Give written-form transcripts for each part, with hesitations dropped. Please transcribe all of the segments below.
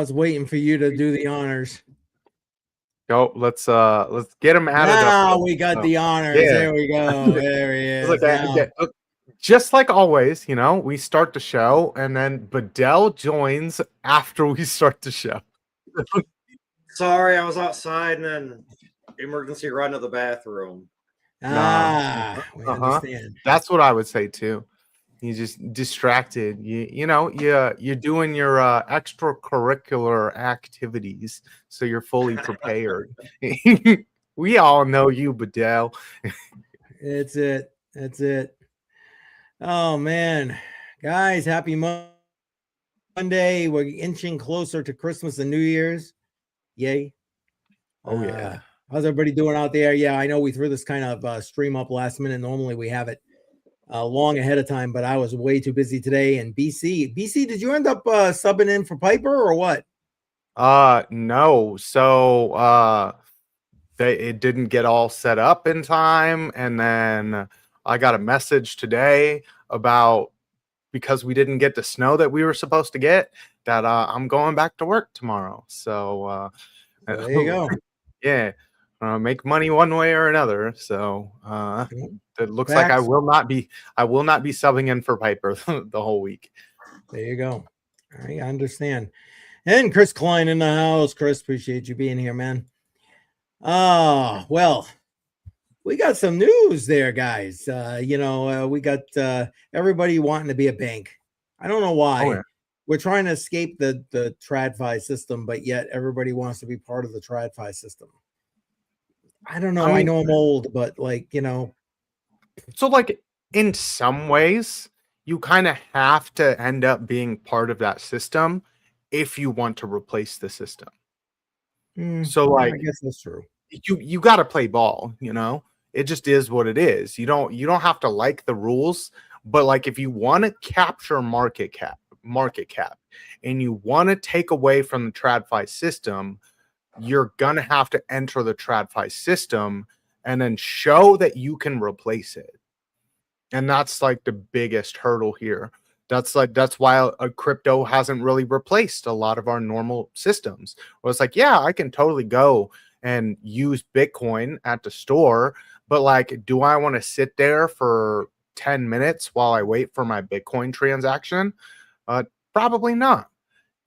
was waiting for you to do the honors. Go, let's get him added up. Now we got the honors. Yeah. There we go. There he is. Just like always, we start the show and then Badel joins after we start the show. Sorry, I was outside and then emergency run to the bathroom. We understand. That's what I would say too. You just distracted. You're doing your extracurricular activities, so you're fully prepared. We all know you, Badel. That's it. Oh man, guys, happy Monday. We're inching closer to Christmas and New Year's. Yay. Oh yeah. How's everybody doing out there? Yeah, I know we threw this kind of stream up last minute. Normally we have it long ahead of time, but I was way too busy today. And BC, did you end up subbing in for Piper or what? No. So it didn't get all set up in time, and then I got a message today about, because we didn't get the snow that we were supposed to get, that I'm going back to work tomorrow. So there you go. Yeah. Make money one way or another. So it looks like I will not be subbing in for Piper the whole week. There you go. All right, I understand. And Chris Klein in the house. Chris, appreciate you being here, man. Well, we got some news there, guys. We got everybody wanting to be a bank. I don't know why. Oh, yeah. We're trying to escape the TradFi system, but yet everybody wants to be part of the TradFi system. I don't know. I know I'm old, but So like in some ways, you kind of have to end up being part of that system if you want to replace the system. So like, I guess that's true. You got to play ball, It just is what it is. You don't have to like the rules, but like if you want to capture market cap, and you want to take away from the TradFi system, you're going to have to enter the TradFi system and then show that you can replace it. And that's like the biggest hurdle here. That's why a crypto hasn't really replaced a lot of our normal systems. Well, it's like, yeah, I can totally go and use Bitcoin at the store, but like, do I want to sit there for 10 minutes while I wait for my Bitcoin transaction? Probably not.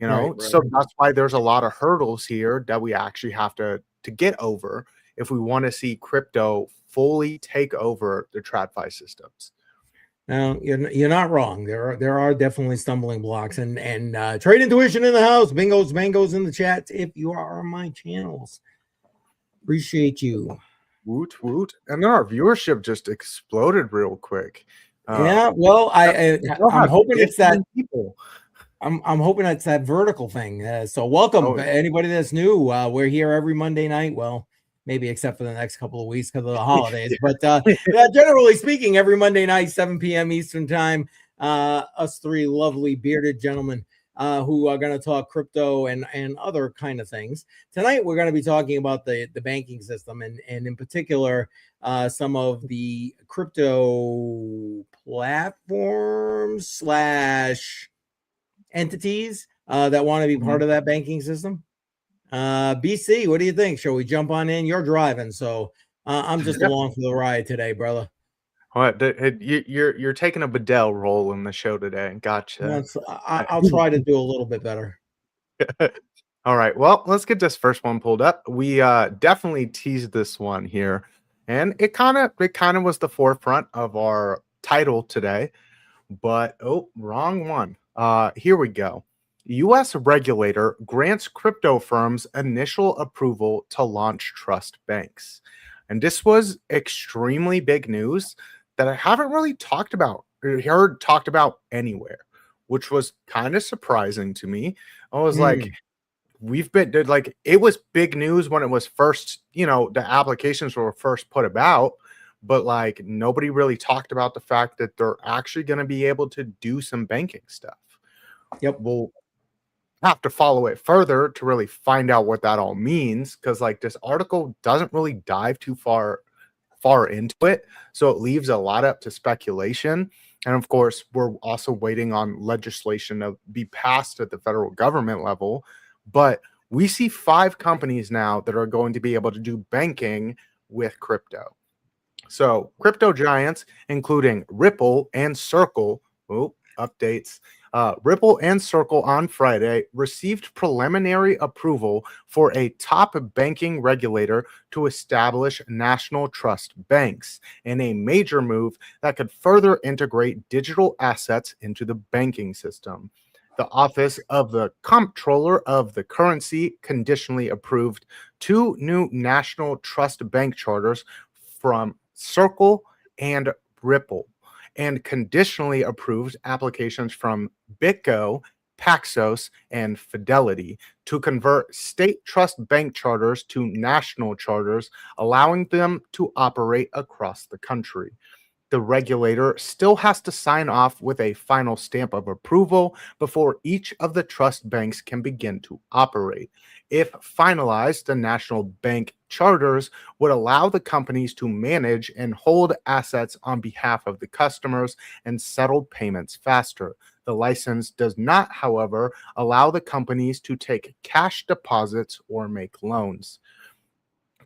Right. So that's why there's a lot of hurdles here that we actually have to get over if we want to see crypto fully take over the TradFi systems. Now, you're not wrong. There are definitely stumbling blocks, and Trade Intuition in the house, bingos, mangoes in the chat. If you are on my channels, appreciate you. Woot woot! And then our viewership just exploded real quick. Yeah, well, I'm hoping it's that people. I'm hoping it's that vertical thing. So welcome anybody that's new. We're here every Monday night. Well, maybe except for the next couple of weeks because of the holidays. But generally speaking, every Monday night, 7 p.m. Eastern time, us three lovely bearded gentlemen who are going to talk crypto and other kind of things. Tonight, we're going to be talking about the banking system and in particular, some of the crypto platforms / entities that want to be part of that banking system. BC, what do you think? Shall we jump on in? You're driving, so I'm just along for the ride today, brother. What? You're taking a Badel role in the show today. Gotcha. I'll try to do a little bit better. All right. Well, let's get this first one pulled up. We definitely teased this one here, and it kind of was the forefront of our title today. But wrong one. Here we go. U.S. regulator grants crypto firms initial approval to launch trust banks. And this was extremely big news that I haven't really heard talked about anywhere, which was kind of surprising to me. I was like, it was big news when it was first, the applications were first put about, but like nobody really talked about the fact that they're actually going to be able to do some banking stuff. Yep. We'll have to follow it further to really find out what that all means, because like this article doesn't really dive too far into it, so it leaves a lot up to speculation. And of course, we're also waiting on legislation to be passed at the federal government level But we see 5 companies now that are going to be able to do banking with crypto. So crypto giants, including Ripple and Circle, updates. Ripple and Circle on Friday received preliminary approval for a top banking regulator to establish national trust banks in a major move that could further integrate digital assets into the banking system. The Office of the Comptroller of the Currency conditionally approved 2 new national trust bank charters from Circle and Ripple, and conditionally approved applications from BitGo, Paxos, and Fidelity to convert state trust bank charters to national charters, allowing them to operate across the country. The regulator still has to sign off with a final stamp of approval before each of the trust banks can begin to operate. If finalized, the national bank charters would allow the companies to manage and hold assets on behalf of the customers and settle payments faster. The license does not, however, allow the companies to take cash deposits or make loans.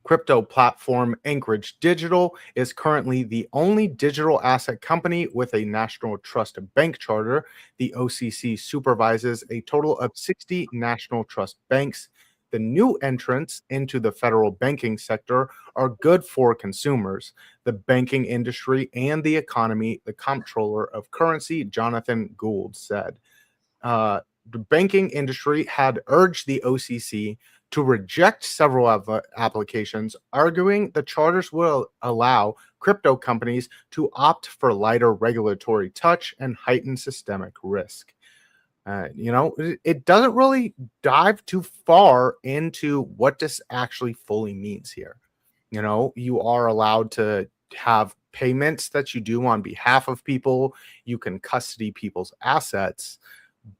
Crypto platform Anchorage Digital is currently the only digital asset company with a national trust bank charter. The OCC supervises a total of 60 national trust banks. The new entrants into the federal banking sector are good for consumers, the banking industry, and the economy, the comptroller of currency, Jonathan Gould, said. The banking industry had urged the OCC to reject several applications, arguing the charters will allow crypto companies to opt for lighter regulatory touch and heightened systemic risk. It doesn't really dive too far into what this actually fully means here. You are allowed to have payments that you do on behalf of people. You can custody people's assets,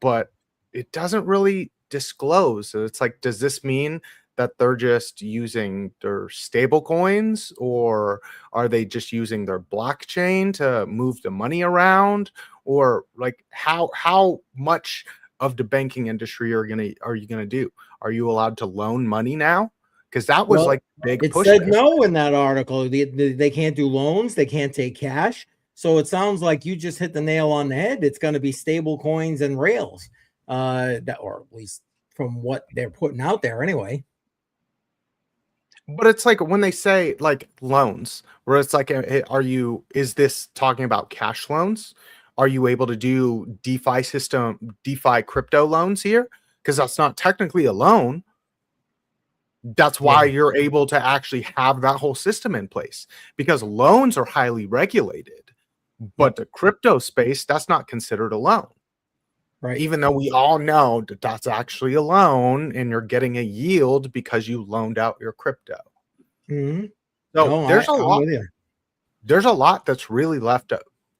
but it doesn't really disclose. So it's like, does this mean that they're just using their stable coins, or are they just using their blockchain to move the money around? Or like how much of the banking industry are you gonna do? Are you allowed to loan money now? Because that was like big it push. Said no in that article. They can't do loans, they can't take cash. So it sounds like you just hit the nail on the head. It's going to be stable coins and rails, or at least from what they're putting out there anyway. But it's like when they say like loans, where it's like, is this talking about cash loans? Are you able to do DeFi crypto loans here? Because that's not technically a loan. That's why you're able to actually have that whole system in place, because loans are highly regulated, but the crypto space, that's not considered a loan. Right. Even though we all know that that's actually a loan and you're getting a yield because you loaned out your crypto. Mm-hmm. So there's a lot that's really left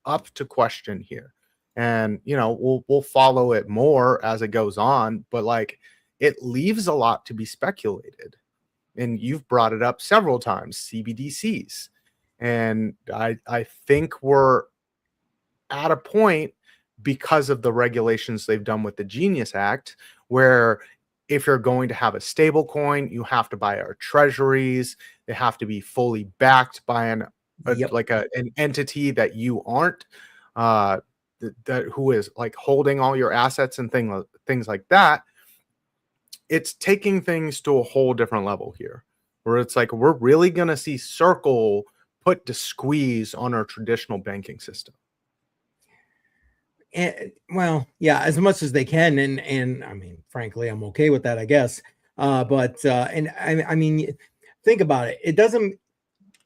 up to question here. And, we'll follow it more as it goes on, but like it leaves a lot to be speculated. And you've brought it up several times, CBDCs. And I think we're at a point, because of the regulations they've done with the Genius Act, where if you're going to have a stable coin, you have to buy our treasuries. They have to be fully backed by an entity that you aren't, who is like holding all your assets and things like that. It's taking things to a whole different level here, where it's like we're really going to see Circle put the squeeze on our traditional banking system. And, as much as they can, and I mean, frankly, I'm okay with that, I guess. I mean, think about it. It doesn't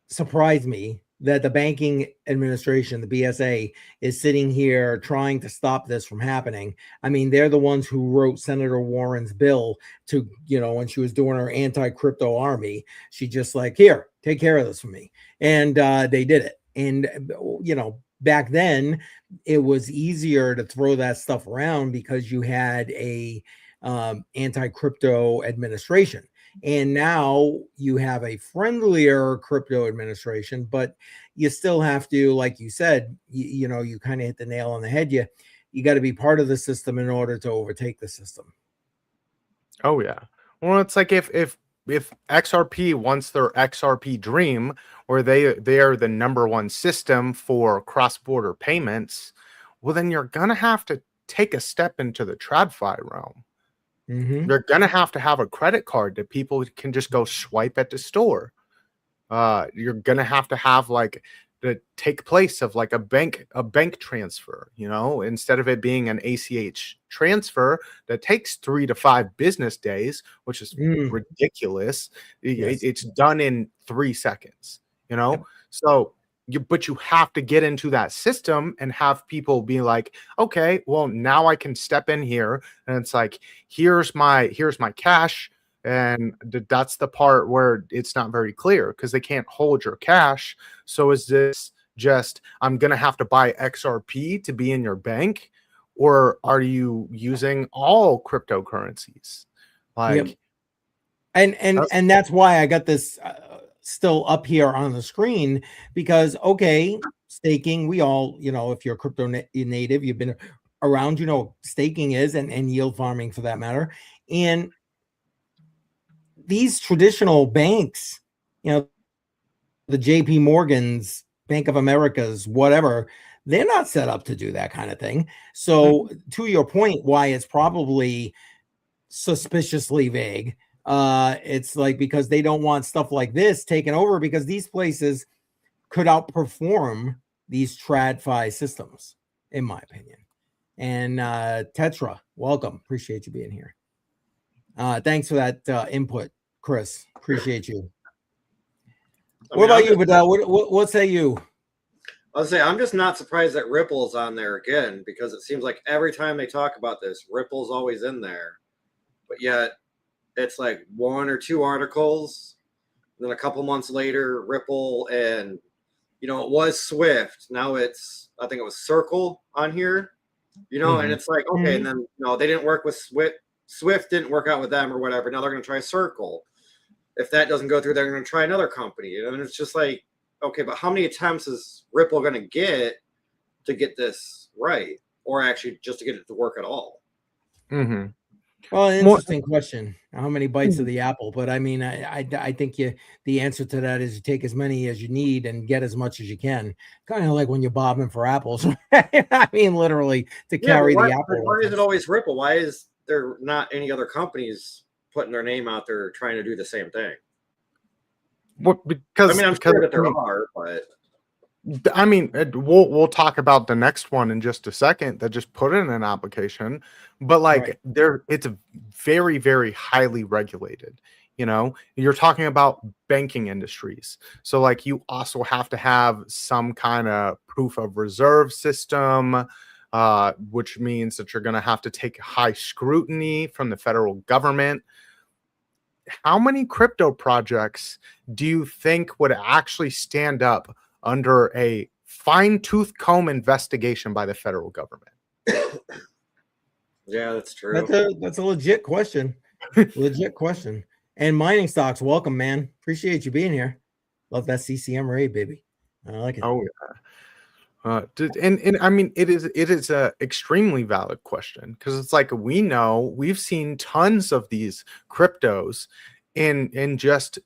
surprise me that the banking administration, the BSA, is sitting here trying to stop this from happening. I mean, they're the ones who wrote Senator Warren's bill to, when she was doing her anti-crypto army, she just like, here, take care of this for me. And they did it. And, back then it was easier to throw that stuff around because you had a anti-crypto administration. And now you have a friendlier crypto administration, but you still have to, like you said, you kind of hit the nail on the head. You got to be part of the system in order to overtake the system. Oh yeah. Well, it's like if XRP wants their XRP dream, where they are the number one system for cross-border payments, well then you're gonna have to take a step into the TradFi realm. Mm-hmm. You're gonna have to have a credit card that people can just go swipe at the store. You're gonna have to have like the take place of like a bank transfer, you know, instead of it being an ACH transfer that takes 3 to 5 business days, which is ridiculous. Yes. It's done in 3 seconds, you know. Yep. So but you have to get into that system and have people be like, okay, well now I can step in here, and it's like, here's my cash. And that's the part where it's not very clear because they can't hold your cash. So is this just, I'm going to have to buy XRP to be in your bank? Or are you using all cryptocurrencies? Like, yep. And that's why I got this still up here on the screen, because, okay, staking, we all, you know, if you're crypto native, you've been around, you know, staking is, and yield farming for that matter. And these traditional banks, you know, the JP Morgans, Bank of America's, whatever, they're not set up to do that kind of thing. So to your point, why it's probably suspiciously vague, it's like because they don't want stuff like this taken over, because these places could outperform these TradFi systems, in my opinion. And Tetra, welcome. Appreciate you being here. Thanks for that input, Chris. Appreciate you. What about you, Badel? What say you? I'll say I'm just not surprised that Ripple's on there again, because it seems like every time they talk about this, Ripple's always in there. But yet it's like 1 or 2 articles, and then a couple months later, Ripple, and you know, it was Swift. Now it's, I think it was Circle on here, you know, and it's like, okay, and then you know, they didn't work with Swift. Swift didn't work out with them or whatever. Now they're going to try Circle. If that doesn't go through, they're going to try another company. And it's just like, okay, but how many attempts is Ripple going to get this right, or actually just to get it to work at all? Well, interesting question. How many bites of the apple? But I mean, I think the answer to that is you take as many as you need and get as much as you can. Kind of like when you're bobbing for apples. I mean, literally to carry the apple. Why is it always Ripple? Why is there not any other companies putting their name out there trying to do the same thing? Well, because I mean, I'm sure that there are, but I mean, we'll talk about the next one in just a second that just put in an application, but like it's very, very highly regulated. You know, you're talking about banking industries. So like you also have to have some kind of proof of reserve system, which means that you're going to have to take high scrutiny from the federal government. How many crypto projects do you think would actually stand up under a fine-tooth comb investigation by the federal government? Yeah, that's true. That's a legit question. Legit question. And mining stocks, welcome, man. Appreciate you being here. Love that CCM raid, baby. I like it. Oh yeah. And I mean, it is a extremely valid question, because it's like, we've seen tons of these cryptos in just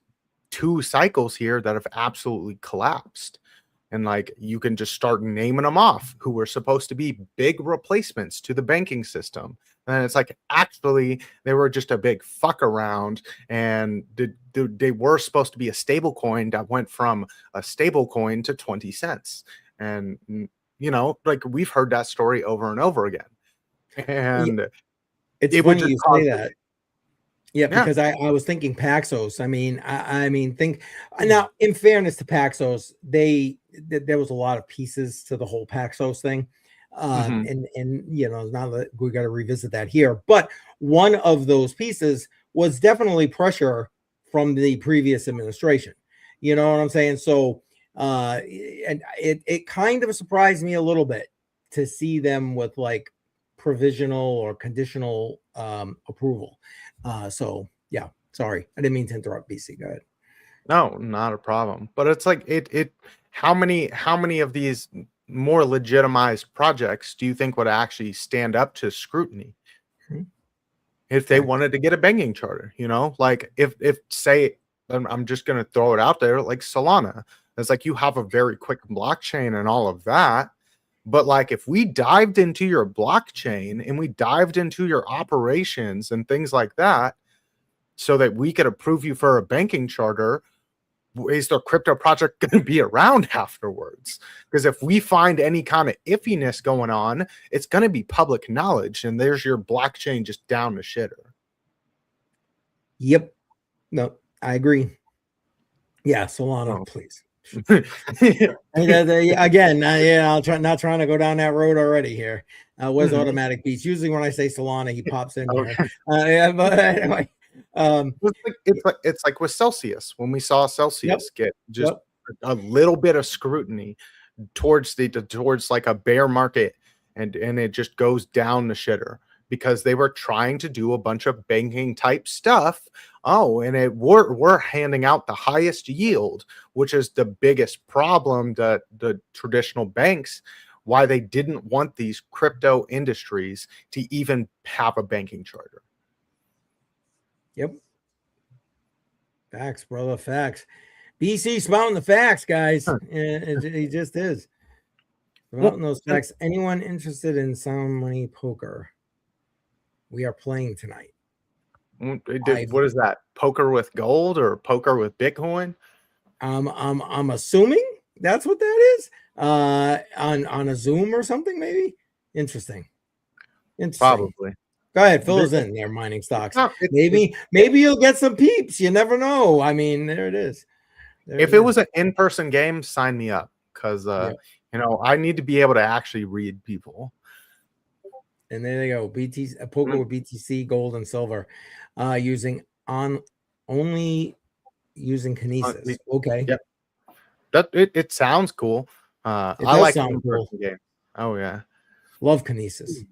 2 cycles here that have absolutely collapsed. And like, you can just start naming them off who were supposed to be big replacements to the banking system. And it's like, actually, they were just a big fuck around, and they were supposed to be a stable coin that went from a stable coin to 20 cents. And, you know, like, we've heard that story over and over again. And it's funny you say that. Yeah, because I was thinking Paxos. I mean, think now, in fairness to Paxos, there was a lot of pieces to the whole Paxos thing. And you know, now that we got to revisit that here, but one of those pieces was definitely pressure from the previous administration. You know what I'm saying? So, and it kind of surprised me a little bit to see them with like provisional or conditional approval. So yeah, sorry, I didn't mean to interrupt. BC, go ahead. No, not a problem. But it's like, how many of these more legitimized projects do you think would actually stand up to scrutiny? if they wanted to get a banking charter, like if say, I'm just going to throw it out there, like Solana, it's like you have a very quick blockchain and all of that. But like if we dived into your blockchain and we dived into your operations and things like that, so that we could approve you for a banking charter, is the crypto project going to be around afterwards? Because if we find any kind of iffiness going on, it's going to be public knowledge, and there's your blockchain just down the shitter. Yep. No, I agree. Yeah, Solana, please. Again, I'll try not trying to go down that road already here. Where's Automatic Beats? Usually when I say Solana, he pops in here. Yeah, but anyway. It's like with Celsius, when we saw Celsius get just a little bit of scrutiny towards like a bear market, and it just goes down the shitter because they were trying to do a bunch of banking type stuff. And we're handing out the highest yield, which is the biggest problem that the traditional banks, why they didn't want these crypto industries to even have a banking charter. Yep. Facts, brother. Facts. BC spouting the facts, guys. He just is. Spouting those facts. Anyone interested in Sound Money Poker? We are playing tonight. What is that? Poker with gold or poker with Bitcoin? I'm assuming that's what that is. On a Zoom or something, maybe. Interesting. Probably. Go ahead, fill us in there, mining stocks. Maybe you'll get some peeps. You never know. I mean, there it is. If it was an in-person game, sign me up, because I need to be able to actually read people. And there they go. Poker with BTC, gold, and silver, only using Kinesis. Okay. Yep. It sounds cool. I like in-person games. Oh yeah. Love Kinesis.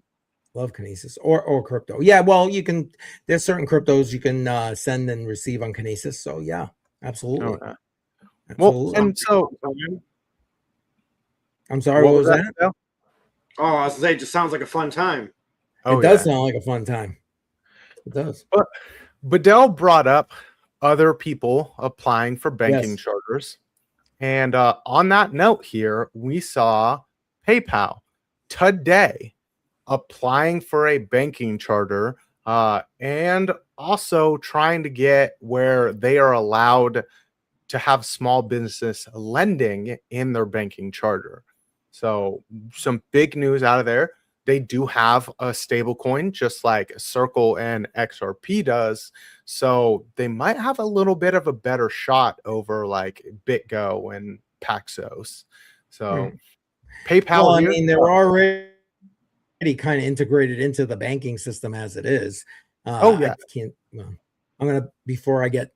Love Kinesis or crypto. Yeah, well, there's certain cryptos you can send and receive on Kinesis. So yeah, absolutely. Well, and so I'm sorry, what was that? Oh, I was gonna say, it just sounds like a fun time. It does sound like a fun time. It does. But Badel brought up other people applying for banking charters. And on that note here, we saw PayPal today applying for a banking charter, and also trying to get where they are allowed to have small business lending in their banking charter. So some big news out of there. They do have a stable coin, just like Circle and XRP does. So they might have a little bit of a better shot over like BitGo and Paxos. So PayPal. Well, I mean, they're already kind of integrated into the banking system as it is. Before I get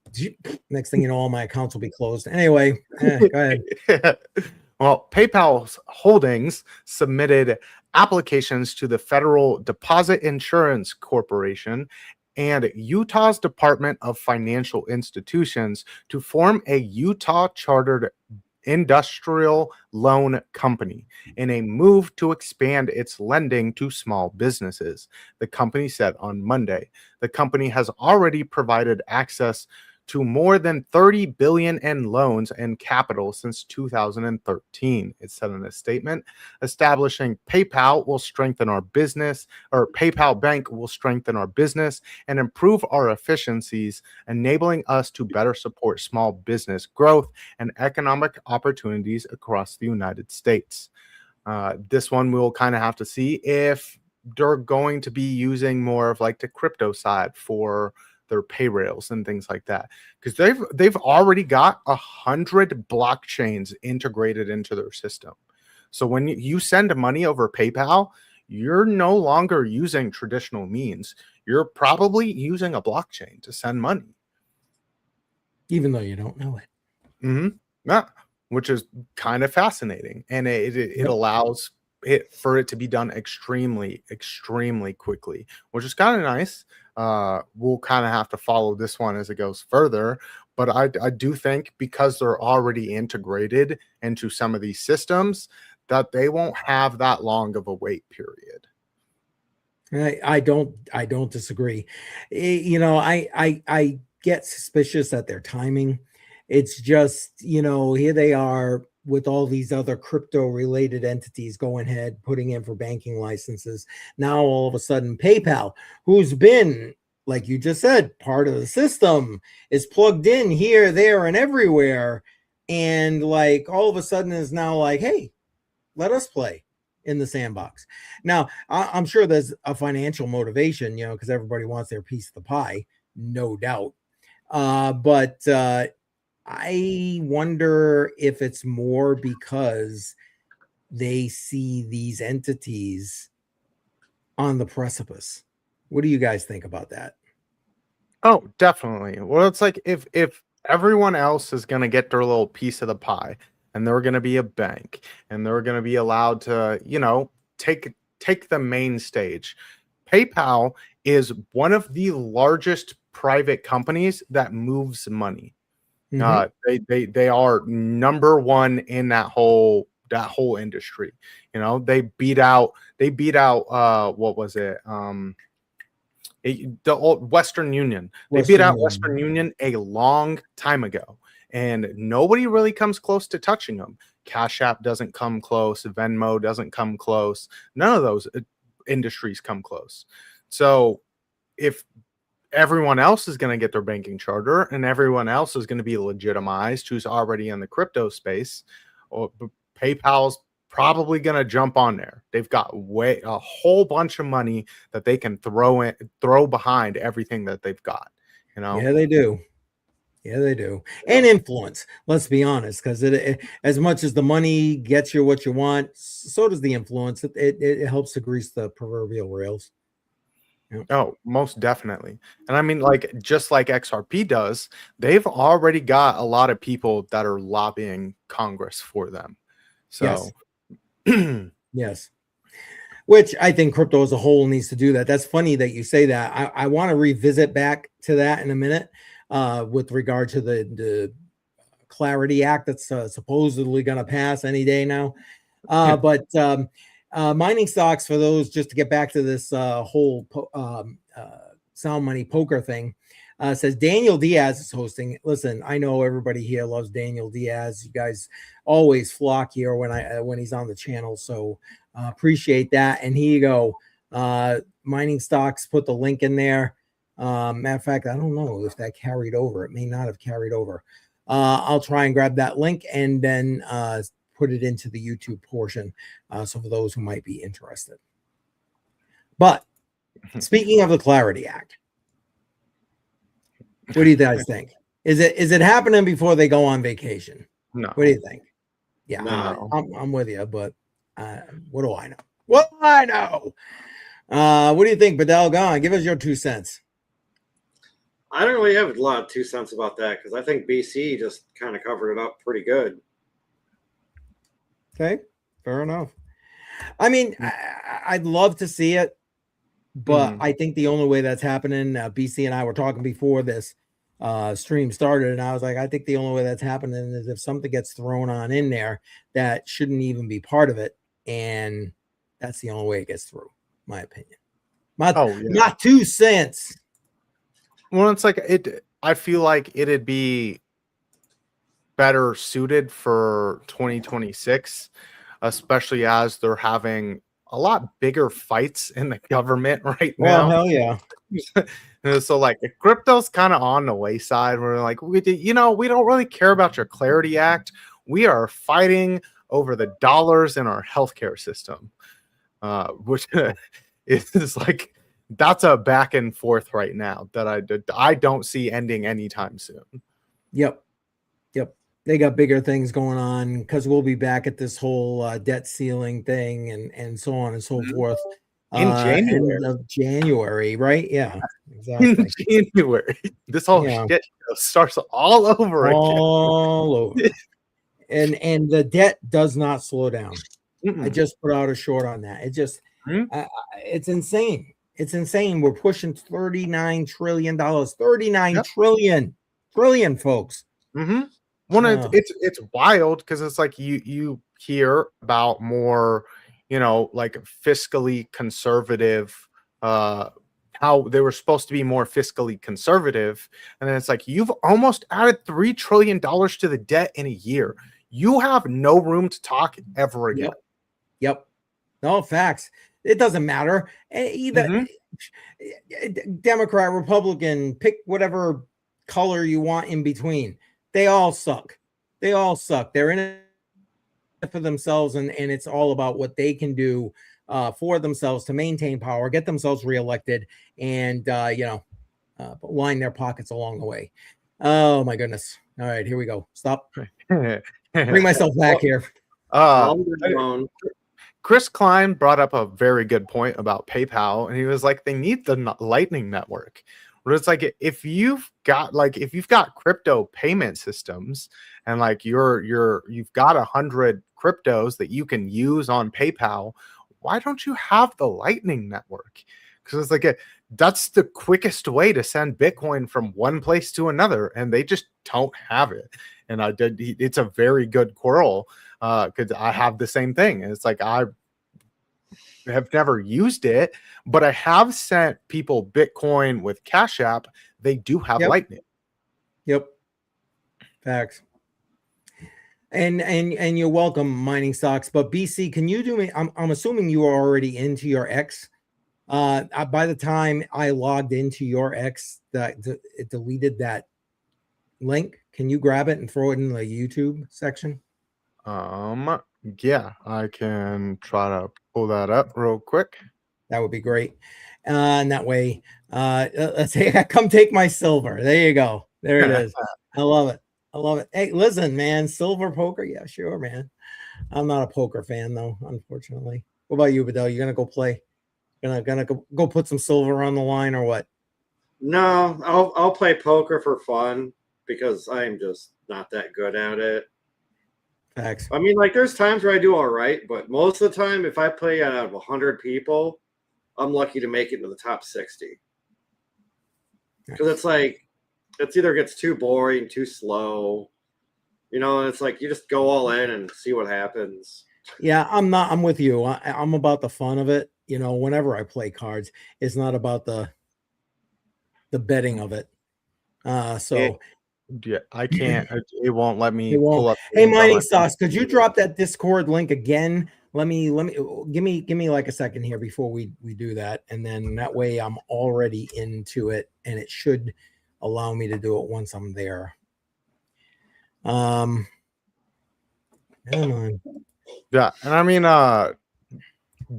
next thing you know, all my accounts will be closed. Anyway, go ahead. Well, PayPal's holdings submitted applications to the Federal Deposit Insurance Corporation and Utah's Department of Financial Institutions to form a Utah chartered industrial loan company in a move to expand its lending to small businesses, the company said on Monday. The company has already provided access to more than $30 billion in loans and capital since 2013, it said in a statement. Establishing PayPal will strengthen our business, or PayPal Bank will strengthen our business and improve our efficiencies, enabling us to better support small business growth and economic opportunities across the United States. This one we'll kind of have to see if they're going to be using more of like the crypto side for their pay rails and things like that, because they've already got 100 blockchains integrated into their system. So when you send money over PayPal, you're no longer using traditional means. You're probably using a blockchain to send money, even though you don't know it. Yeah, which is kind of fascinating, and it allows for it to be done extremely quickly, which is kind of nice. We'll kind of have to follow this one as it goes further, but I do think because they're already integrated into some of these systems that they won't have that long of a wait period. I don't disagree. You know, I get suspicious at their timing. It's just, you know, here they are with all these other crypto related entities going ahead, putting in for banking licenses. Now, all of a sudden, PayPal, who's been, like you just said, part of the system, is plugged in here, there, and everywhere. And like all of a sudden is now like, hey, let us play in the sandbox. Now, I'm sure there's a financial motivation, you know, because everybody wants their piece of the pie, no doubt. But I wonder if it's more because they see these entities on the precipice. What do you guys think about that? Oh, definitely. Well, it's like if everyone else is going to get their little piece of the pie, and they're going to be a bank, and they're going to be allowed to, you know, take the main stage. PayPal is one of the largest private companies that moves money. They are number one in that whole industry. You know, they beat out what was it? The old Western Union. They beat out Western Union a long time ago, and nobody really comes close to touching them. Cash App doesn't come close. Venmo doesn't come close. None of those industries come close. So if everyone else is going to get their banking charter and everyone else is going to be legitimized who's already in the crypto space, or PayPal's probably going to jump on there. They've got a whole bunch of money that they can throw behind everything that they've got, you know? Yeah, they do. Yeah, they do. And influence, let's be honest, because it as much as the money gets you what you want, so does the influence. It helps to grease the proverbial rails. Yeah. Oh, most definitely. And I mean, like, just like XRP does, they've already got a lot of people that are lobbying Congress for them. So, yes. Yes. Which I think crypto as a whole needs to do that. That's funny that you say that. I want to revisit back to that in a minute with regard to the Clarity Act that's supposedly going to pass any day now. But mining stocks, for those, just to get back to this whole sound money poker thing, says Daniel Diaz is hosting. Listen, I know everybody here loves Daniel Diaz. You guys always flock here when he's on the channel, so appreciate that. And here you go. Mining stocks, put the link in there. Matter of fact, I don't know if that carried over. It may not have carried over. I'll try and grab that link and then put it into the YouTube portion. So for those who might be interested. But speaking of the Clarity Act, what do you guys think? Is it happening before they go on vacation? No. What do you think? Yeah, no. I'm with you, but what do I know? What do I know? What do you think, Badel? Go on, give us your 2 cents. I don't really have a lot of 2 cents about that because I think BC just kind of covered it up pretty good. Okay, fair enough. I mean, I'd love to see it, but I think the only way that's happening, BC and I were talking before this stream started, and I was like, I think the only way that's happening is if something gets thrown on in there that shouldn't even be part of it, and that's the only way it gets through, my opinion. My 2 cents. Well, it's like I feel like it'd be better suited for 2026, especially as they're having a lot bigger fights in the government right now. Well, hell yeah. So like crypto's kind of on the wayside. We're like, we don't really care about your Clarity Act. We are fighting over the dollars in our healthcare system, which is like, that's a back and forth right now that I don't see ending anytime soon. Yep. They got bigger things going on because we'll be back at this whole debt ceiling thing and so on and so forth in January. End of January, right? Yeah, exactly. In January, this whole shit starts all over again. And the debt does not slow down. I just put out a short on that. It just it's insane. It's insane. We're pushing $39 trillion. 39 trillion, folks. Well, it's wild because it's like you hear about more, like fiscally conservative how they were supposed to be more fiscally conservative, and then it's like you've almost added $3 trillion to the debt in a year. You have no room to talk ever again. Yep. No, facts. It doesn't matter. Either Democrat, Republican, pick whatever color you want in between. They all suck. They all suck. They're in it for themselves, and it's all about what they can do for themselves to maintain power, get themselves reelected, and line their pockets along the way. Oh my goodness. All right, here we go. Stop. Bring myself back here. Chris Klein brought up a very good point about PayPal, and he was like, they need the Lightning Network. Where it's like, if you've got crypto payment systems, and like you've got 100 cryptos that you can use on PayPal, why don't you have the Lightning Network? Because it's like that's the quickest way to send Bitcoin from one place to another, and they just don't have it. And it's a very good quarrel, because I have the same thing. And it's like, I have never used it, but I have sent people Bitcoin with Cash App. They do have Lightning. Yep. Facts. And you're welcome, Mining Stocks. But BC, can you do me? I'm assuming you are already into your X. By the time I logged into your X, it deleted that link. Can you grab it and throw it in the YouTube section? Yeah, I can try to pull that up real quick. That would be great. And that way, let's say, come take my silver. There you go. There it is. I love it. I love it. Hey, listen, man, silver poker. Yeah, sure, man. I'm not a poker fan though, unfortunately. What about you, Badel? You gonna go play? Gonna go put some silver on the line or what? No, I'll play poker for fun because I'm just not that good at it. Facts. I mean, like, there's times where I do all right, but most of the time, if I play out of 100 people, I'm lucky to make it into the top 60. Because it's like, it's either gets too boring, too slow, and it's like you just go all in and see what happens. Yeah, I'm with you. I'm about the fun of it. Whenever I play cards, it's not about the betting of it. Yeah, I can't. It won't let me pull up. Hey, Mining Stocks, could you drop that Discord link again? Let me give me like a second here before we do that, and then that way I'm already into it, and it should allow me to do it once I'm there. Come on. Yeah, and I mean,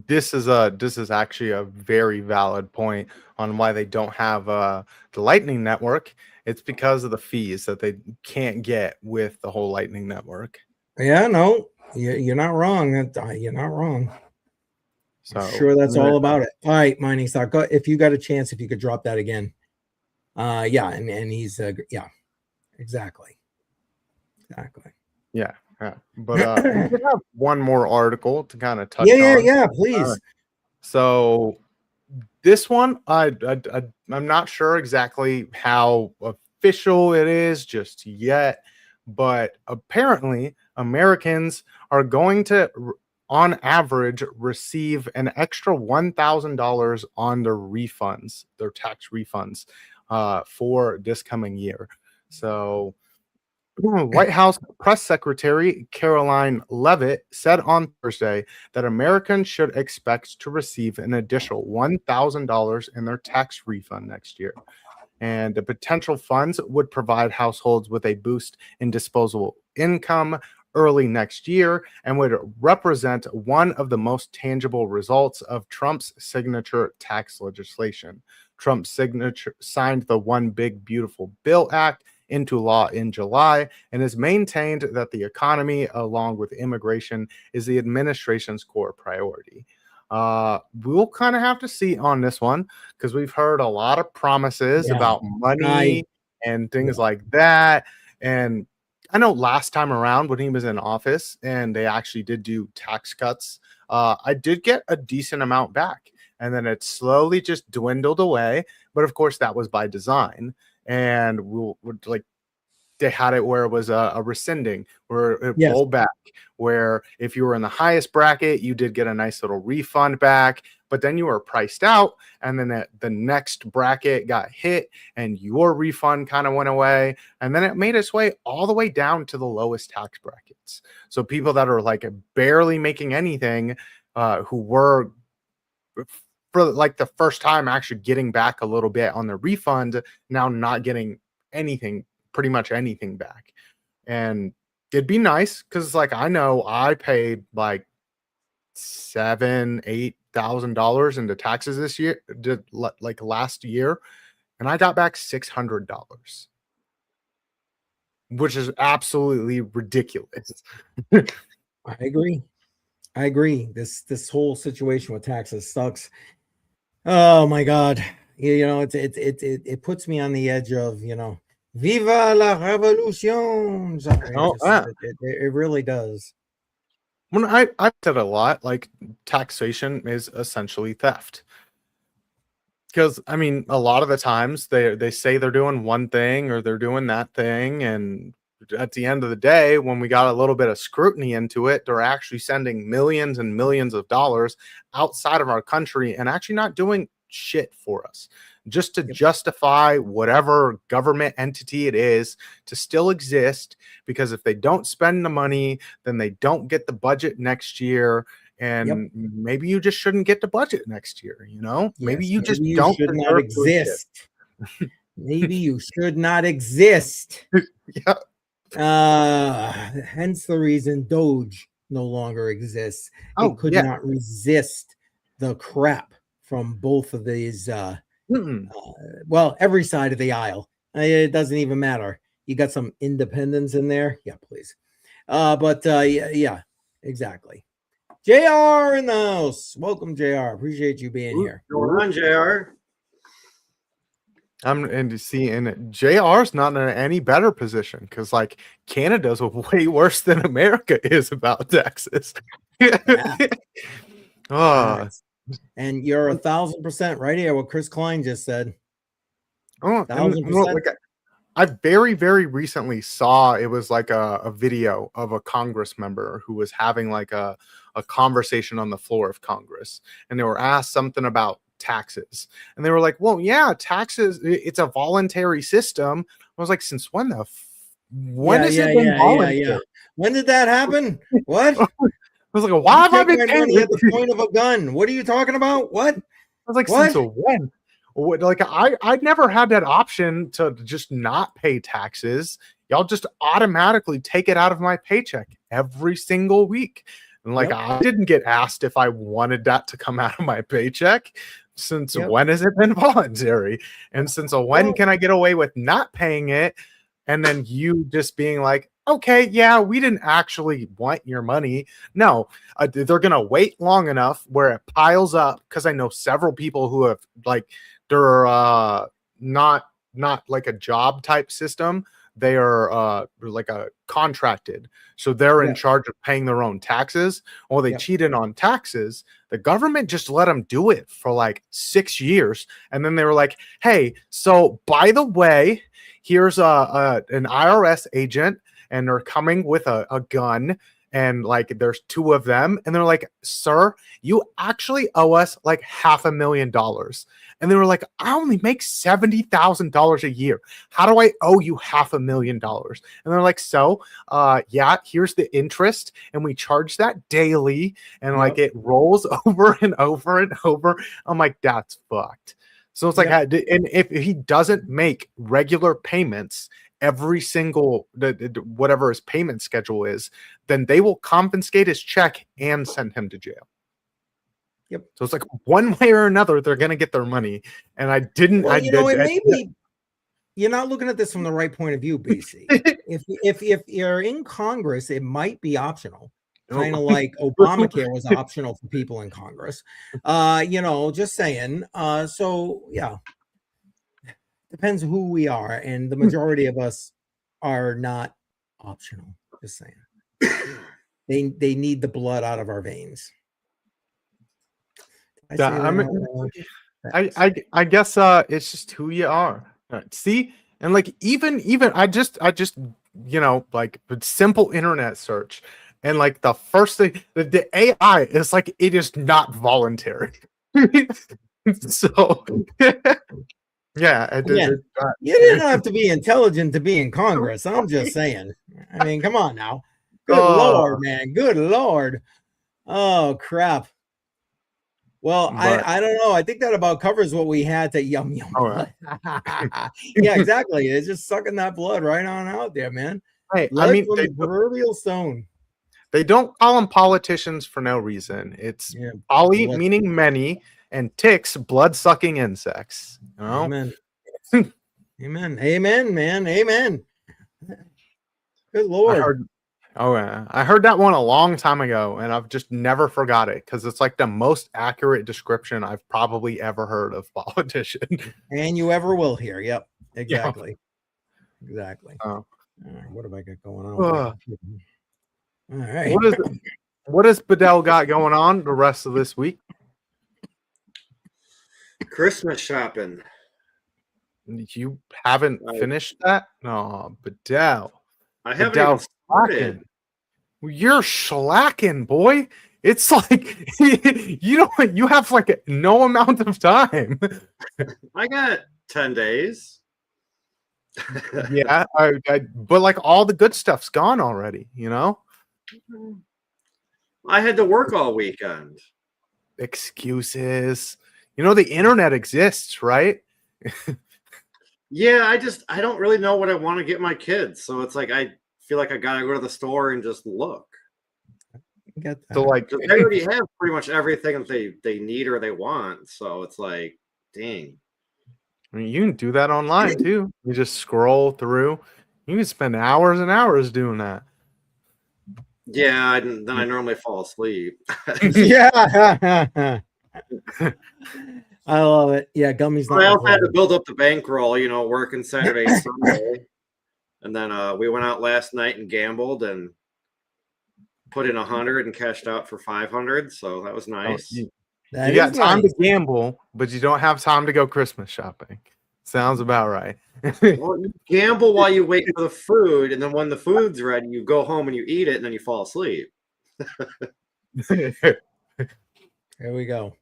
this is actually a very valid point on why they don't have the Lightning Network. It's because of the fees that they can't get with the whole Lightning Network. Yeah, no, you're not wrong. You're not wrong. So I'm sure that's all about it. All right, Mining Stock. If you got a chance, if you could drop that again. Yeah, and he's yeah, exactly. Yeah. But we could have one more article to kind of touch on. Yeah, please. So this one, I'm not sure exactly how official it is just yet, but apparently Americans are going to, on average, receive an extra $1,000 on their refunds, their tax refunds, for this coming year. So White House Press Secretary Caroline Leavitt said on Thursday that Americans should expect to receive an additional $1,000 in their tax refund next year. And the potential funds would provide households with a boost in disposable income early next year and would represent one of the most tangible results of Trump's signature tax legislation. Trump's signature signed the One Big Beautiful Bill Act into law in July and has maintained that the economy, along with immigration, is the administration's core priority. We'll kind of have to see on this one because we've heard a lot of promises about money and things like that. And I know last time around when he was in office and they actually did do tax cuts, I did get a decent amount back. And then it slowly just dwindled away. But of course, that was by design. And we're like, they had it where it was a rescinding, where it Yes. rolled back, where if you were in the highest bracket, you did get a nice little refund back, but then you were priced out, and then the next bracket got hit, and your refund kind of went away, and then it made its way all the way down to the lowest tax brackets. So people that are like barely making anything, who were for like the first time actually getting back a little bit on their refund, now not getting anything, pretty much anything back. And it'd be nice because like I know I paid like $7,000-8,000 into taxes this year, like last year, and I got back $600, which is absolutely ridiculous. I agree. This whole situation with taxes sucks. Oh my God. You know, it puts me on the edge of, you know, Viva la revolution. It really does. When I've said a lot, like taxation is essentially theft. Because I mean, a lot of the times they say they're doing one thing or they're doing that thing, and at the end of the day, when we got a little bit of scrutiny into it, they're actually sending millions and millions of dollars outside of our country and actually not doing shit for us, just to justify whatever government entity it is to still exist. Because if they don't spend the money, then they don't get the budget next year. And maybe you just shouldn't get the budget next year, you know? Maybe you just don't should not exist. Maybe you should not exist. Hence the reason Doge no longer exists. It could not resist the crap from both of these well, every side of the aisle. It doesn't even matter. You got some independents in there. Yeah, please. But yeah, exactly. JR in the house. Welcome, JR. Appreciate you being here. Going on, JR? And JR's not in any better position because like Canada's way worse than America is about taxes. Nice. And you're 1,000% right here. What Chris Klein just said. 1,000%. I very, very recently saw it was like a video of a Congress member who was having like a conversation on the floor of Congress, and they were asked something about taxes, and they were like, well, yeah, taxes, it's a voluntary system. I was like, since when when has it been voluntary? When did that happen? What? I was like, why have I been paying at the point of a gun? What are you talking about? What? I was like, since when? Like I never had that option to just not pay taxes. Y'all just automatically take it out of my paycheck every single week. And like I didn't get asked if I wanted that to come out of my paycheck. Since when has it been voluntary? And since when can I get away with not paying it? And then you just being like, okay, yeah, we didn't actually want your money. No, they're going to wait long enough where it piles up. Because I know several people who have like, they're not like a job type system. They are like a contracted. So they're in charge of paying their own taxes. Well, they cheated on taxes. The government just let them do it for like 6 years. And then they were like, hey, so by the way, here's an IRS agent, and they're coming with a gun, and like there's 2 of them, and they're like, sir, you actually owe us like $500,000. And they were like, I only make $70,000 a year. How do I owe you $500,000? And they're like, so yeah, here's the interest, and we charge that daily, and like it rolls over and over and over. I'm like, that's fucked. So it's like, and if he doesn't make regular payments every single whatever his payment schedule is, then they will confiscate his check and send him to jail. So it's like one way or another they're gonna get their money. And I didn't. Well, maybe you're not looking at this from the right point of view, BC. if you're in Congress, it might be optional. Kind of like Obamacare was optional for people in Congress. Just saying. So yeah. Depends who we are, and the majority of us are not optional. Just saying. They need the blood out of our veins. I guess it's just who you are. See, and like even I just like simple internet search. And like the first thing, the AI is like, it is not voluntary. So, yeah. You didn't have to be intelligent to be in Congress. I'm just saying. I mean, come on now. Good Lord, man. Good Lord. Oh, crap. Well, I don't know. I think that about covers what we had to yum. Yeah, exactly. It's just sucking that blood right on out there, man. Hey, blood from the proverbial stone. They don't call them politicians for no reason. It's poly meaning many, and ticks blood-sucking insects. You know? Amen. Amen, man. Amen. Good Lord. I heard that one a long time ago, and I've just never forgot it because it's like the most accurate description I've probably ever heard of politician. And you ever will hear. Yep. Exactly. Yeah. Exactly. Oh. What have I got going on? All right. What has Badel got going on the rest of this week? Christmas shopping. You haven't finished that? No, Badel. I haven't even started. You're slacking, boy. It's like you have like no amount of time. I got 10 days. Yeah, but like all the good stuff's gone already, you know? I had to work all weekend. Excuses. You know, the internet exists, right? Yeah, I don't really know what I want to get my kids. So it's like I feel like I gotta go to the store and just look. So like they already have pretty much everything that they need or they want. So it's like, dang. I mean, you can do that online too. You just scroll through. You can spend hours and hours doing that. Yeah, then I normally fall asleep. Yeah. I love it. Yeah, gummies. I also had to build up the bankroll, working Saturday, Sunday. And then we went out last night and gambled and put in 100 and cashed out for 500. So that was nice. You got time to gamble, but you don't have time to go Christmas shopping. Sounds about right. Well, you gamble while you wait for the food, and then when the food's ready, you go home and you eat it, and then you fall asleep. There we go.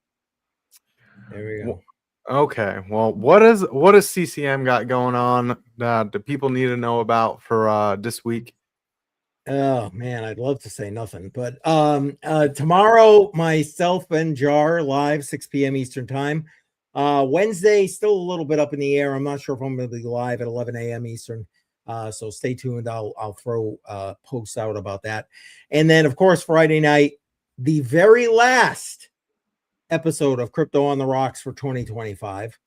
Okay. Well, what does CCM got going on that the people need to know about for this week? Oh man, I'd love to say nothing, but tomorrow myself and Jar live 6 p.m. Eastern time. Wednesday still a little bit up in the air. I'm not sure if I'm going to be live at 11 a.m. Eastern. So stay tuned. I'll throw posts out about that. And then of course Friday night, the very last episode of Crypto on the Rocks for 2025.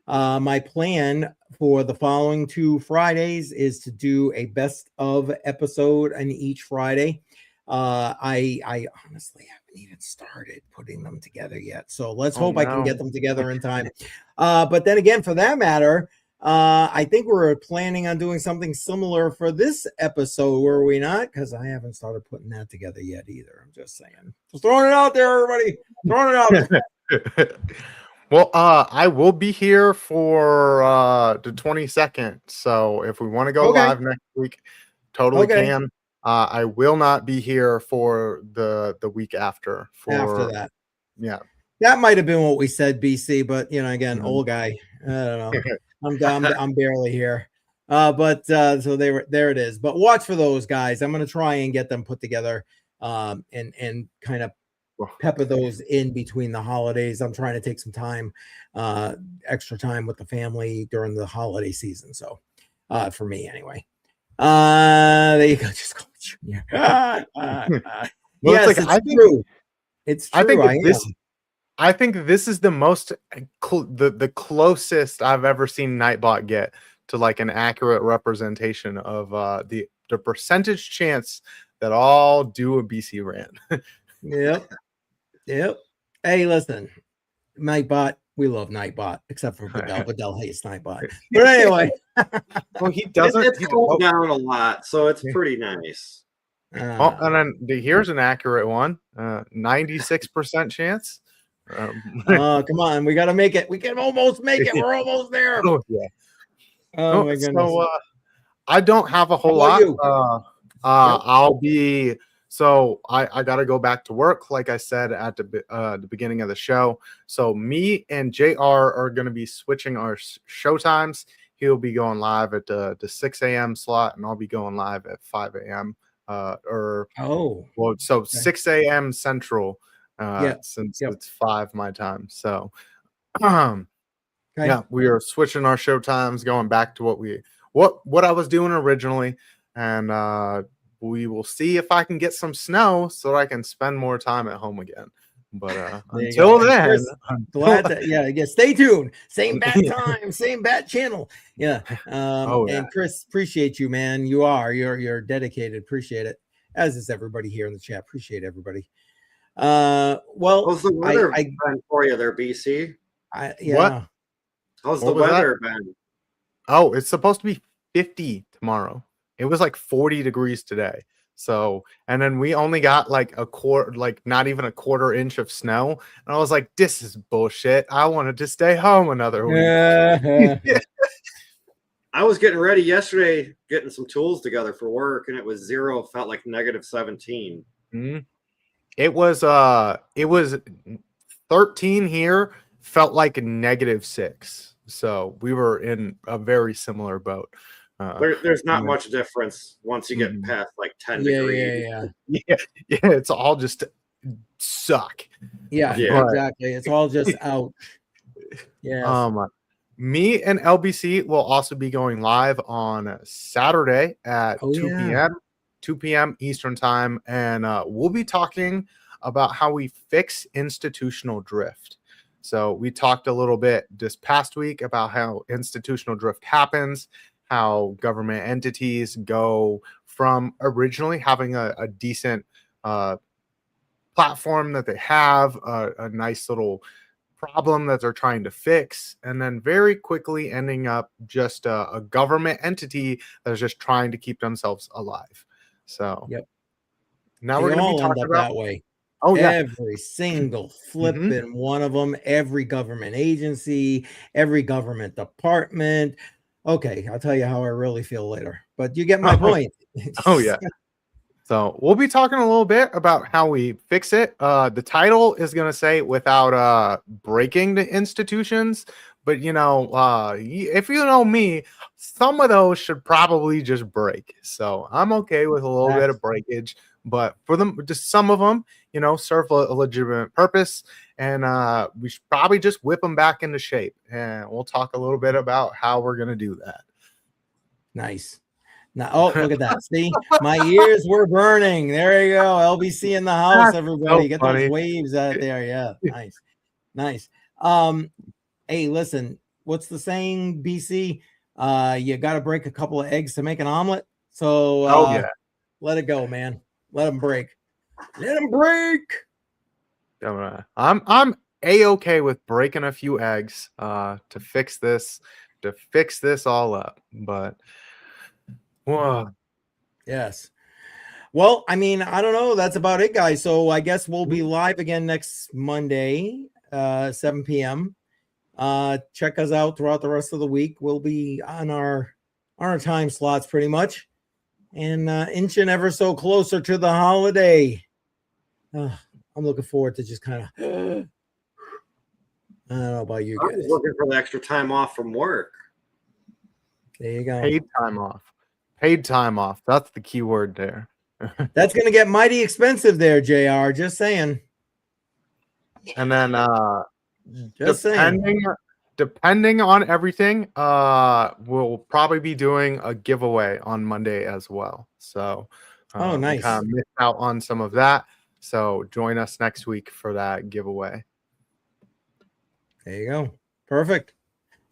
My plan for the following 2 Fridays is to do a best of episode on each Friday. I honestly haven't even started putting them together yet. So let's hope I can get them together in time. But then again, for that matter, I think we're planning on doing something similar for this episode, were we not? Because I haven't started putting that together yet either. I'm just saying. Just throwing it out there, everybody. Throwing it out there. Well, I will be here for the 22nd. So if we want to go live next week, totally can. I will not be here for the week after. After that. Yeah. That might have been what we said, BC, but again, old guy. I don't know. I'm barely here. But so there it is. But watch for those guys. I'm gonna try and get them put together and kind of pepper those in between the holidays. I'm trying to take some time, extra time with the family during the holiday season. So for me anyway. There you go. Just call me Junior. Yes, it's true. It's true. I think this is the most the closest I've ever seen Nightbot get to like an accurate representation of the percentage chance that I'll do a BC rant. Yep. Hey, listen, Nightbot, we love Nightbot, except for Badel. Badel hates Nightbot. But anyway, well, he doesn't. It's cooled down a lot, so it's pretty nice. And then here's an accurate one: 96% chance. Come on, we got to make it. We can almost make it. We're almost there. Oh yeah. Oh my goodness. So I don't have a whole lot. You? I'll be I got to go back to work, like I said at the beginning of the show. So me and JR are going to be switching our show times. He'll be going live at the 6 a.m. slot, and I'll be going live at 5 a.m. So 6 a.m. Central, since it's 5 my time. So, yeah, we are switching our show times, going back to what I was doing originally, and we will see if I can get some snow so I can spend more time at home again. But until then, Chris, glad to stay tuned. Same bat time, same bat channel. And Chris, appreciate you, man. You're dedicated. Appreciate it. As is everybody here in the chat. Appreciate everybody. Well, how's the weather been for you there, BC? What? How's the weather been? Oh, it's supposed to be 50 tomorrow. It was like 40 degrees today. So, and then we only got like not even a quarter inch of snow. And I was like, this is bullshit. I wanted to stay home another week. I was getting ready yesterday, getting some tools together for work, and it was 0, felt like -17. Mm-hmm. It was 13 here, felt like -6. So we were in a very similar boat. There's not much difference once you get past like 10 degrees. Yeah, it's all just suck. Yeah, exactly. It's all just ouch. Yeah. Me and LBC will also be going live on Saturday at 2 p.m. Eastern time, and we'll be talking about how we fix institutional drift. So we talked a little bit this past week about how institutional drift happens, how government entities go from originally having a decent platform that they have, a nice little problem that they're trying to fix, and then very quickly ending up just a government entity that's just trying to keep themselves alive. So now we're going to be talking about that way. Oh yeah, every single flipping one of them, every government agency, every government department. Okay, I'll tell you how I really feel later, but you get my point. Oh yeah. So we'll be talking a little bit about how we fix it. The title is going to say without breaking the institutions, but if you know me, some of those should probably just break. So I'm okay with a little bit of breakage, but for them, just some of them, serve a legitimate purpose, and we should probably just whip them back into shape. And we'll talk a little bit about how we're going to do that. Nice. Now, look at that. See, my ears were burning. There you go. LBC in the house, everybody. Get those waves out there. Yeah. Nice. Hey, listen, what's the saying, BC? You got to break a couple of eggs to make an omelet. So let it go, man. Let them break. Let them break. I'm a-okay with breaking a few eggs to fix this all up, but whoa. Yes. Well, I mean, I don't know. That's about it, guys. So I guess we'll be live again next Monday, 7 p.m. Check us out throughout the rest of the week. We'll be on our time slots pretty much, and inching ever so closer to the holiday. I'm looking forward to just kind of. I don't know about you guys. I was looking for the extra time off from work. There you go. Paid time off. That's the key word there. That's going to get mighty expensive there, JR. Just saying. And then depending on everything, we'll probably be doing a giveaway on Monday as well. So nice. We kind of missed out on some of that. So join us next week for that giveaway. There you go. Perfect.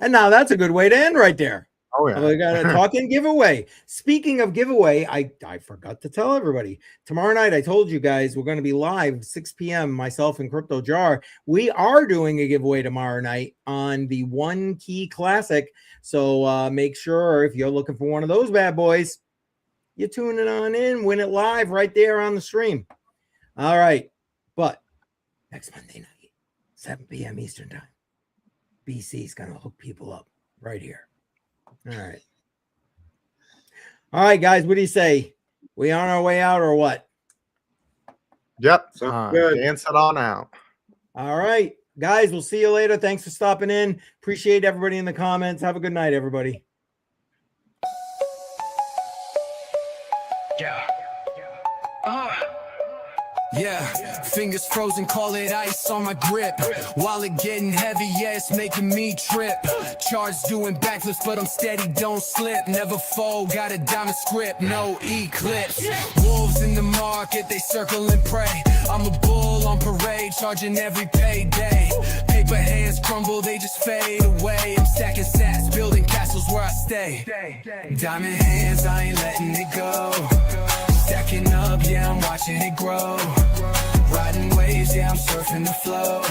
And now that's a good way to end right there. Oh yeah. We got a talking giveaway. Speaking of giveaway, I forgot to tell everybody. Tomorrow night, I told you guys we're going to be live 6 p.m. myself and CryptoJar. We are doing a giveaway tomorrow night on the One Key Classic. So make sure if you're looking for one of those bad boys, you tune it on in, win it live right there on the stream. All right. But next Monday night, 7 p.m. Eastern time, BC is going to hook people up right here. All right. All right, guys, what do you say? We on our way out or what? Yep. Good. Dance it on out. All right, guys, we'll see you later. Thanks for stopping in. Appreciate everybody in the comments. Have a good night, everybody. Yeah, fingers frozen, call it ice on my grip. Wallet getting heavy, yeah, it's making me trip. Charge doing backflips, but I'm steady, don't slip. Never fold, got a diamond script, no eclipse. Wolves in the market, they circle and pray. I'm a bull on parade, charging every payday. Paper hands crumble, they just fade away. I'm stacking sats, building castles where I stay. Diamond hands, I ain't letting it go. Stacking up, yeah, I'm watching it grow. Riding waves, yeah, I'm surfing the flow.